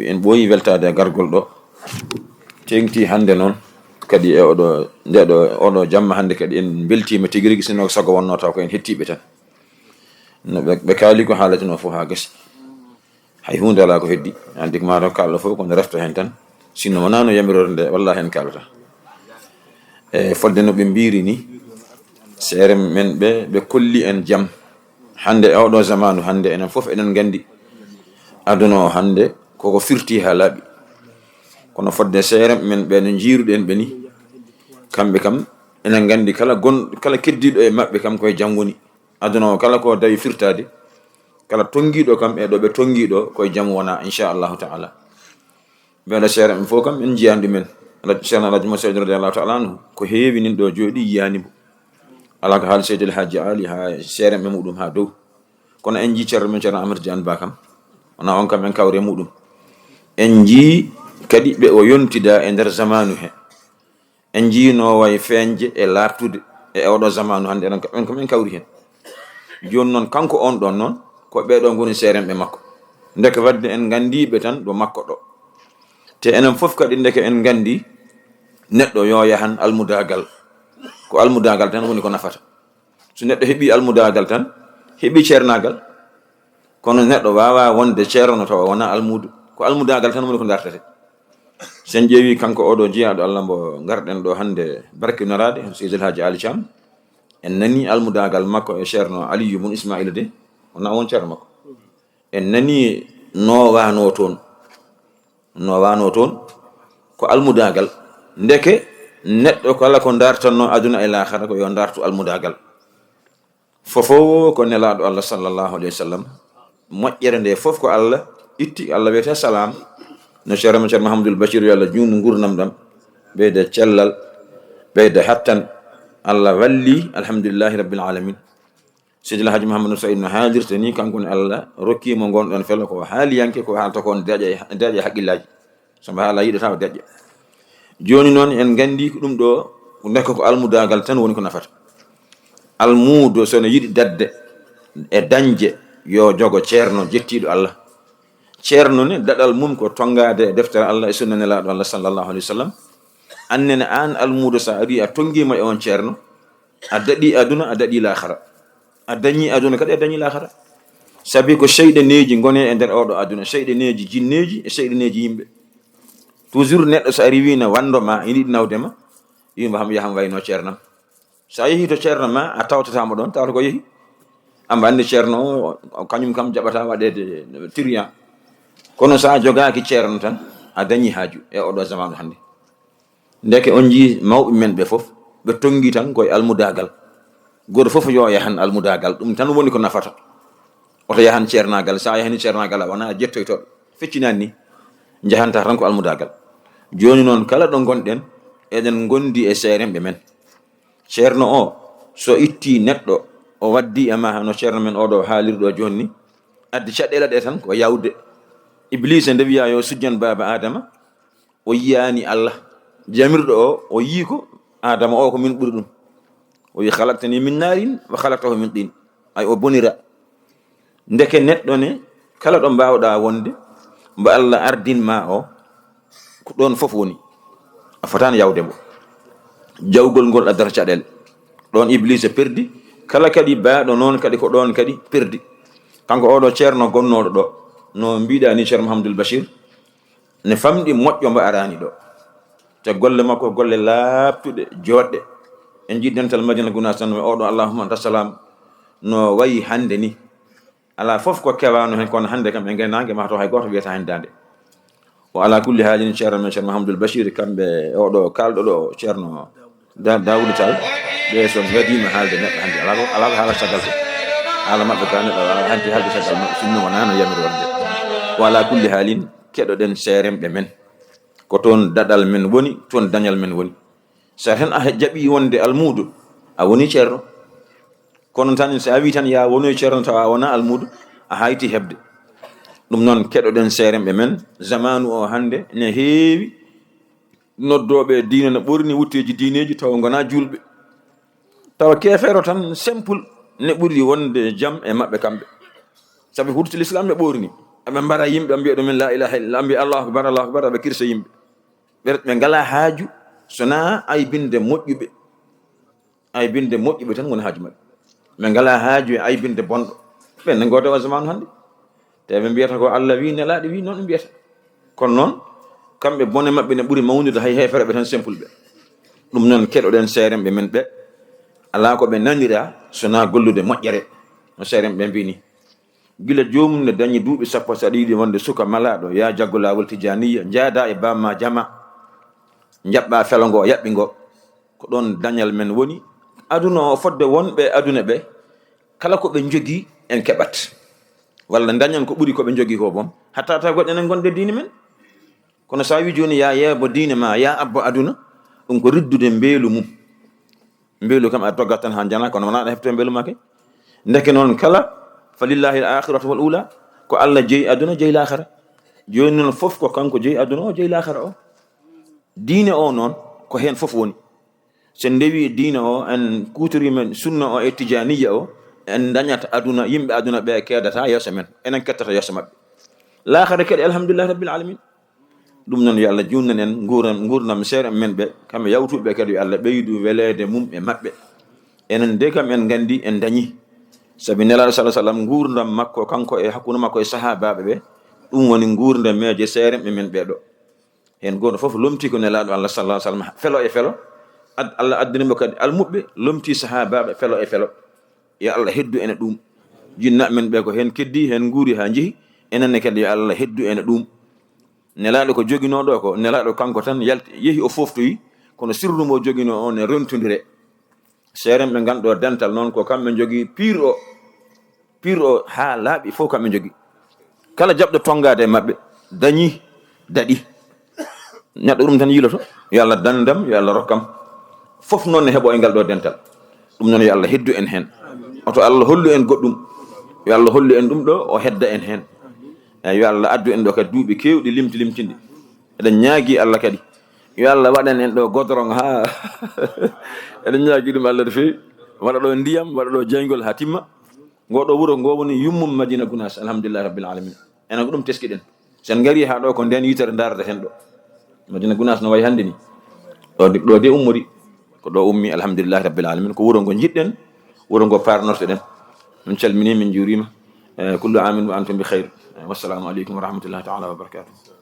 en ɓooyi weltade gargol ɗo tengti hande noon kadi e oɗo jamma hande kadi en beltima tigi rigui sino sago wonno taw ko en hettiɓe tan no ɓe kaali ko haalatino fof ha gasi hay hunde ala ko heddi andi ko mataw kalɗo fof kono refta hen tan sinno wona no yamirore nde wallahi en kalata e fodde no ɓe mbiri ni seere men ɓe kolli en jaam hande e oɗo zamanu hande enen fof enen gandi aduna o hande koko firti ha laaɓi kono fodde seere men ɓe no jiiruɗen ɓe ni kamɓe kam enen gandi kala keddiɗo e maɓɓe kam koye jaam woni aduna o kala ko dawi firtade kala tongiɗo kam e ɗo ɓe tongiɗo koye jaam wona inchallahu taala ɓeɗo seere men fof kam en jiyandi men ceerno Alhaji Moussa radiallahu taala anhu ko heewi nin ɗo jooɗi yiyanimo ala ko haali Seydi El Hadji Ali ha seere men muɗum ha dow kono en jii ceerno men ceerno Amadou Diane Ba kam wona on kam en kawre muɗum en jii kadi ɓe o yontida e nder zamanu he en jii no way feeñje e lartude e oɗo zamanu hande en kam en kawri hen joni noon kanko on ɗon noon ko ɓeɗo goni seeremɓe makko ndeke wadde en gandiɓe tan ɗo makko ɗo te enen fof kadi ndeke en gandi neɗɗo yo yahan almudagal ko almudagal tan woni ko nafata so neɗɗo heeɓi almudagal tan heeɓi ceernagal kono neɗɗo wawa wonde ceerno tawa wona almudo ko almudagal tan woni ko dartete sen ƴeewi kanko oɗo jeeyaɗo Allah mbo garɗen ɗo hande barkinorade Seydi El Hadji Ali Thiam en nani almudagal makko e ceerno Aliyu mun Ismaila de wona won ceerno makko en nani no wano toon ko almudagal ndeke neɗɗo kala ko dartanno aduna e lahara ko yo dartu almudagal fofo ko nelaɗo Allah sallallahu alayhi wa sallam moƴƴere nde fof ko Allah itti Allah wiyete salam no ceerno Mahamadul Bachir yo Allah juutnu gurdam ɗam ɓeyda cellal ɓeyda hattan Allah walli alhamdulillahi rabbil alamin Seydi El Hadji Mouhamadou Saïd no haalirta ni kanko ne Allah rokkimo gonɗon felo ko haaliyanke ko haalta ko deeƴa haqqillaji somo haala yiɗo taw deeƴa joni noon en gandi ko ɗum ɗo ndekka ko almudagal tan woni ko nafata almudo sono yiɗi dadde e dañje yo jogo ceerno jettiɗo Allah ceerno ne daɗal mum ko tongade e deftere Allah e sunna nelaɗo Allah sallallahu alayhi wa sallam annene an almudo sa ari a tongima e on ceerno a daɗi aduna a daɗi lahara a dañi aduna kadi a dañi lahara sabi ko seyɗaneji gone e nder oɗo aduna seyɗaneji jinneji e seyɗaneji yimɓe toujours neɗɗo so ari wina wando ma ina yiɗi nawdema yimba ham yaham wayno ceernam sa yeehi to ceerno ma a tawtatamo ɗon tawata ko yeehi amba andi ceerno o kañum kam jaɓata waɗede tiriyan kono sa jogaki ceerno tan a dañi haaju e oɗo zamanu hande ndeke on jii mawɓe men ɓe fof ɓe tongi tan koye almudagal goto fof yo yahan almudagal ɗum tan woni ko nafata oto yahan ceernagal sa yahani ceernagal a wona a jettoytoɗo feccinani ni jahanta tan ko almudagal joni noon kala ɗo gonɗen eɗen gondi e seeremɓe men ceerno o so itti neɗɗo o waddi e ma no ceerno men oɗo haalirɗo joni ni addi caɗɗele ɗe tan ko yawde Iblis nde wiya yo sujjan baba Adama o yiyani Allah jamirɗo o yii ko Adama o ko min ɓuri ɗum o wi halaktani min narin wa halaktahu min tin ay o bonira ndeke neɗɗo ne kala ɗo mbawɗa wonde mbo Allah ardin ma o ko ɗon fof woni a fotani yawde mbo jawgol ngol addata caɗele ɗon Iblis perdi kala kadi baaɗo noon kadi ko ɗon kadi perdi kanko oɗo ceerno gonnoɗo ɗo no mbiɗa ni ceerno Mahamadul Bachir ne famɗi moƴƴo mbo arani ɗo te golle makko golle laabtuɗe joɗɗe en jii dental Madina Gounass tan oɗo allahumma anta salam no wayi hande ni ala fof ko kewano hen kono hande kam e gaynangue ma to hay goto wiyata hen dande o ala kulli haalin ceerno men ceerno Mahamadul Bachir kamɓe oɗo kalɗo ɗo ceerno Daoud Tall ɓe so gadima haalde neɗɗo hande ala ko haala caggal to haala mabɓe ka neɗɗo hanti haalde caggal mabɓe sinno wona no yamiri wonde o ala kulli haalin keɗoɗen seeremɓe men ko toon daɗal men woni toon dañal men woni sa tan a jaɓi wonde almudo a woni ceerno kono tan sa wi tan ya woni ceerno tawa a wona almudo a hayti hebde ɗum noon keɗoɗen seeremɓe men zamanu o hande ne heewi noddoɓe diine no ɓurni wutteji diineji tawa gona julɓe tawa kefeero tan simple ne ɓuri wonde jaam e maɓɓe kamɓe sabi hurti l'islam ne ɓorni aɓe mbara yimɓe mbiya ɗumen la ilaha illallah mbiya allahu akbar aɓe kirsa yimɓe ɓe ngala haaju sona aybinde moƴƴuɓe tan woni haaju maɓɓe ɓe ngala haaju e aybinde bonɗo ɓen ne goto wa zamanu hannde te ɓe mbiyata ko Allah wi nelaɗo wi noon ɓe mbiyata kono noon kamɓe bone maɓɓe ne ɓuri mawnude hay hefere ɓe tan simple ɓe ɗum noon keɗoɗen seeremɓe men ɓe ala ko ɓe nanira sona gollude moƴƴere no seeremɓe ɓe mbini gila jomum ne dañi duuɓi 10 wonde suka malaɗo ya jaggo lawol tijaniya jaada e bamma jama jaɓɓa felo ngo yaɓɓi ngo ko ɗon dañal men woni aduna o fodde wonɓe aduna ɓe kala ko ɓe jogii en keɓat walla dañan ko ɓuri ko ɓe jogii ko bom hatta ta goɗɗen en gonde diine men kono sa wi joni ya yeebo diine ma ya abbo aduna ɗum ko riddude mbeelu mum mbeelu kam a doggat tan ha jana kono wona aɗa hefto mbeelu ma ke ndeke noon kala fa lillahi al akhiratu wal ula ko Allah jeeyi aduna jeeyi lahara joni noon fof ko kanko jeeyi aduna o jeeyi lahara o diine o noon ko hen fof woni sen ndewi diine o en kutorimen sunna o e tijaniya o en dañata aduna yimɓe aduna ɓe keedata yeeso men enen kettata yeeso maɓɓe lahara kadi alhamdulillahi rabbil alamin ɗum noon yo Allah junnan en gurdam seere men ɓe kamɓe yawtuɓe kadi yo Allah ɓeydu weleede mum e maɓɓe enen de kam en gandi en dañi sabi nelaɗo sallam gurdam makko kanko e hakkude makko e sahabaɓe ɓe ɗum woni gurdam meje seeremɓe men ɓeɗo hen goto foof lomti ko nelaɗo Allah sallallahu alaihi wasallam felo e felo Allah addinimo kadi almuɓɓe lomti sahabaɓe felo e felo yo Allah heddu ene ɗum jinnaɓe men ɓe ko hen keddi hen guuri ha jeehi enenne kadi yo Allah heddu ene ɗum nelaɗo ko joginoɗo ko nelaɗo kanko tan yalti yeehi o foftoyi kono sirru mo jogino o ne rentodire seeremɓe ganduɗo dental noon ko kamɓe jogui pire o ha laaɓi fof kamɓe jogui kala jaɓɗo tongade e mabɓe dañi daɗi neɗɗo ɗum tan yiloto yo Allah dandam yo Allah rokkam fof noon ne heeɓo e ngal ɗo dental ɗum noon yo Allah heddu en hen oto Allah hollu en goɗɗum yo Allah hollu en ɗum ɗo o hedda en hen yo Allah addu en ɗo kadi duuɓi kewɗi limtinde eɗen ñaagui Allah kadi yo Allah waɗan en ɗo godorong ha eɗen ñaagui ɗum Allah no fewi waɗa ɗo ndiyam waɗa ɗo jeygol ha timma ngoɗo wuuro ngo woni yummum Madina Gounass alhamdulillahi rabbil alamin enen ko ɗum teskiɗen sen gari ha ɗo ko nden yitere darata hen ɗo Madina Gounass no wayi hande ni ɗo de ummori ko ɗo ummi alhamdulillahi rabbil alamin ko wuuro ngo jiɗɗen wuuro ngo parnortoɗen min calmini min juurima kullu amin wa antum bi khayr wassalamu aleykum wa rahmatullahi taala wa barakatuh